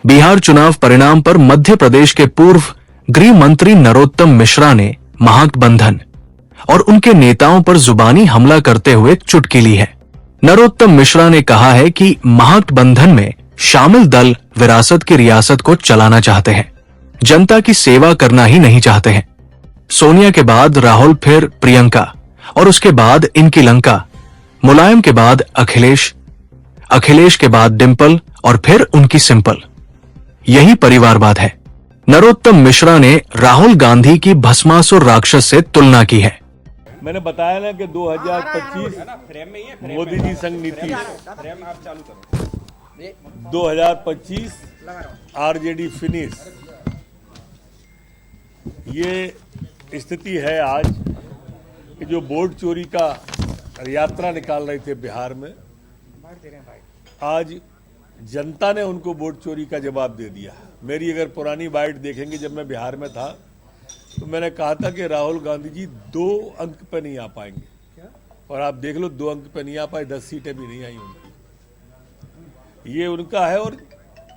बिहार चुनाव परिणाम पर मध्य प्रदेश के पूर्व गृह मंत्री नरोत्तम मिश्रा ने महागठबंधन और उनके नेताओं पर जुबानी हमला करते हुए चुटकी ली है। नरोत्तम मिश्रा ने कहा है कि महागठबंधन में शामिल दल विरासत की रियासत को चलाना चाहते हैं, जनता की सेवा करना ही नहीं चाहते हैं। सोनिया के बाद राहुल, फिर प्रियंका और उसके बाद इनकी लंका, मुलायम के बाद अखिलेश, अखिलेश के बाद डिंपल और फिर उनकी सिंपल। यही परिवारवाद है। नरोत्तम मिश्रा ने राहुल गांधी की भस्मासुर राक्षस से तुलना की है। मैंने बताया ना कि 2025 मोदी जी संग नीतीश, 2025 आरजेडी फिनिश, ये स्थिति है आज कि जो वोट चोरी का यात्रा निकाल रहे थे बिहार में, आज जनता ने उनको वोट चोरी का जवाब दे दिया। मेरी अगर पुरानी बाइट देखेंगे, जब मैं बिहार में था तो मैंने कहा था कि राहुल गांधी जी 2 अंक पे नहीं आ पाएंगे, और आप देख लो 2 अंक पे नहीं आ पाए, 10 सीटें भी नहीं आई उनकी। ये उनका है। और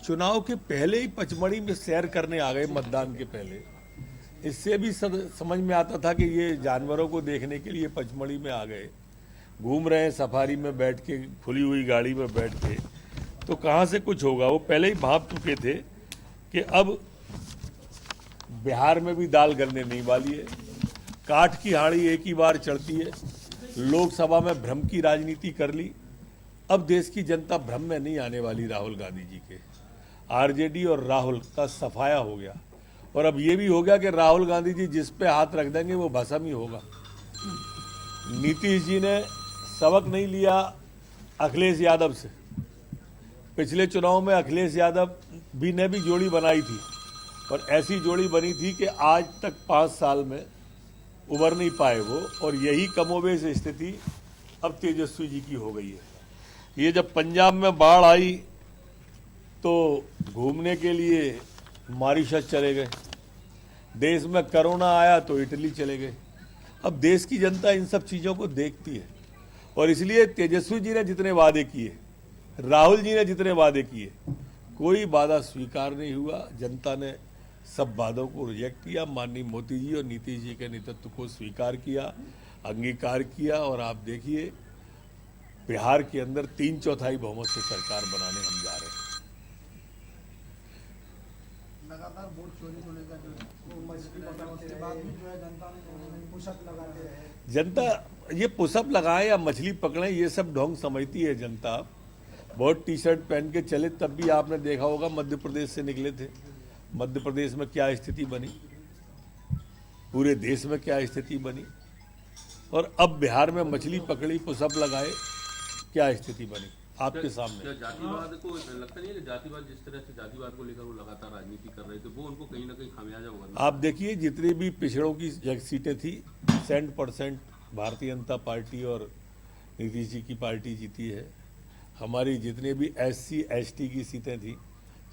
चुनाव के पहले ही पचमढ़ी में सैर करने आ गए, मतदान के पहले। इससे भी समझ में आता था कि ये जानवरों को देखने के लिए पचमढ़ी में आ गए, घूम रहे हैं सफारी में बैठ के, खुली हुई गाड़ी में बैठ के, तो कहाँ से कुछ होगा। वो पहले ही भाप चुके थे कि अब बिहार में भी दाल गलने नहीं वाली है। काठ की हाड़ी एक ही बार चढ़ती है। लोकसभा में भ्रम की राजनीति कर ली। अब देश की जनता भ्रम में नहीं आने वाली राहुल गांधी जी के। आरजेडी और राहुल का सफाया हो गया, और अब ये भी हो गया कि राहुल गांधी जी जिस पे हाथ रख देंगे वो भस्म ही होगा। नीतीश जी ने सबक नहीं लिया अखिलेश यादव से। पिछले चुनाव में अखिलेश यादव ने भी जोड़ी बनाई थी, और ऐसी जोड़ी बनी थी कि आज तक 5 साल में उबर नहीं पाए वो। और यही कमोबेश स्थिति अब तेजस्वी जी की हो गई है। ये जब पंजाब में बाढ़ आई तो घूमने के लिए मॉरिशस चले गए, देश में कोरोना आया तो इटली चले गए। अब देश की जनता इन सब चीज़ों को देखती है, और इसलिए तेजस्वी जी ने जितने वादे किए, राहुल जी ने जितने वादे किए, कोई वादा स्वीकार नहीं हुआ। जनता ने सब वादों को रिजेक्ट किया। माननीय मोदी जी और नीतीश जी के नेतृत्व को स्वीकार किया, अंगीकार किया, और आप देखिए बिहार के अंदर 3/4 बहुमत से सरकार बनाने हम जा रहे हैं। लगातार वोट चोरी को लेकर जो मछली पकड़ने के बाद भी जो है जनता ने पुशअप लगाते हैं। जनता ये पुशअप लगाए या मछली पकड़े, ये सब ढोंग समझती है जनता। बहुत टी-शर्ट पहन के चले, तब भी आपने देखा होगा मध्य प्रदेश से निकले थे। मध्य प्रदेश में क्या स्थिति बनी, पूरे देश में क्या स्थिति बनी, और अब बिहार में मछली पकड़ी, पुशअप लगाए, क्या स्थिति बनी आपके सामने। जातिवाद को लगता नहीं है कि जातिवाद, जिस तरह से जातिवाद को लेकर वो लगातार राजनीति कर रहे थे, वो उनको कहीं ना कहीं खामियाजा होगा। आप देखिए जितनी भी पिछड़ों की सीटें थी, 100% भारतीय जनता पार्टी और नीतीश जी की पार्टी जीती है। हमारी जितने भी SC ST की सीटें थी,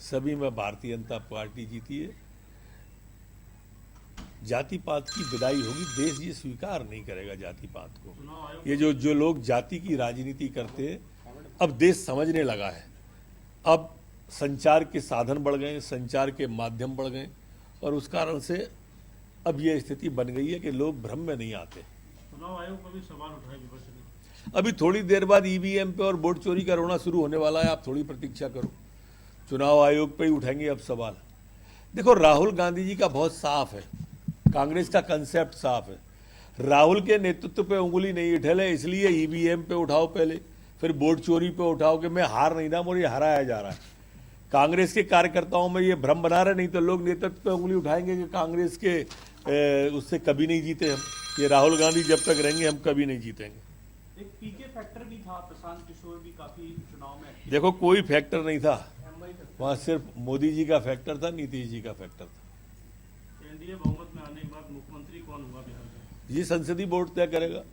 सभी में भारतीय जनता पार्टी जीती है। जाति पात की विदाई होगी। देश ये स्वीकार नहीं करेगा जाति पात को। ये जो लोग जाति की राजनीति करते हैं, अब देश समझने लगा है। अब संचार के साधन बढ़ गए, संचार के माध्यम बढ़ गए, और उस कारण से अब ये स्थिति बन गई है कि लोग भ्रम में नहीं आते। चुनाव आयोग का भी सवाल उठाए विपक्ष ने। अभी थोड़ी देर बाद EVM पे और वोट चोरी का रोना शुरू होने वाला है। आप थोड़ी प्रतीक्षा करो, चुनाव आयोग पे ही उठाएंगे अब सवाल। देखो, राहुल गांधी जी का बहुत साफ है, कांग्रेस का कंसेप्ट साफ है। राहुल के नेतृत्व पे उंगली नहीं उठेले, इसलिए EVM पे उठाओ पहले, फिर वोट चोरी पे उठाओ कि मैं हार नहीं रहा, मुझे हराया जा रहा है। कांग्रेस के कार्यकर्ताओं में ये भ्रम बना रहे, नहीं तो लोग नेतृत्व पे उंगली उठाएंगे कि कांग्रेस के उससे कभी नहीं जीते हम। ये राहुल गांधी जब तक रहेंगे हम कभी नहीं जीतेंगे। एक पीके फैक्टर भी था, प्रशांत किशोर भी काफी चुनाव में। देखो, कोई फैक्टर नहीं था वहाँ, सिर्फ मोदी जी का फैक्टर था, नीतीश जी का फैक्टर था। एनडीए बहुमत में आने के बाद मुख्यमंत्री कौन हुआ बिहार में, ये संसदीय बोर्ड तय करेगा।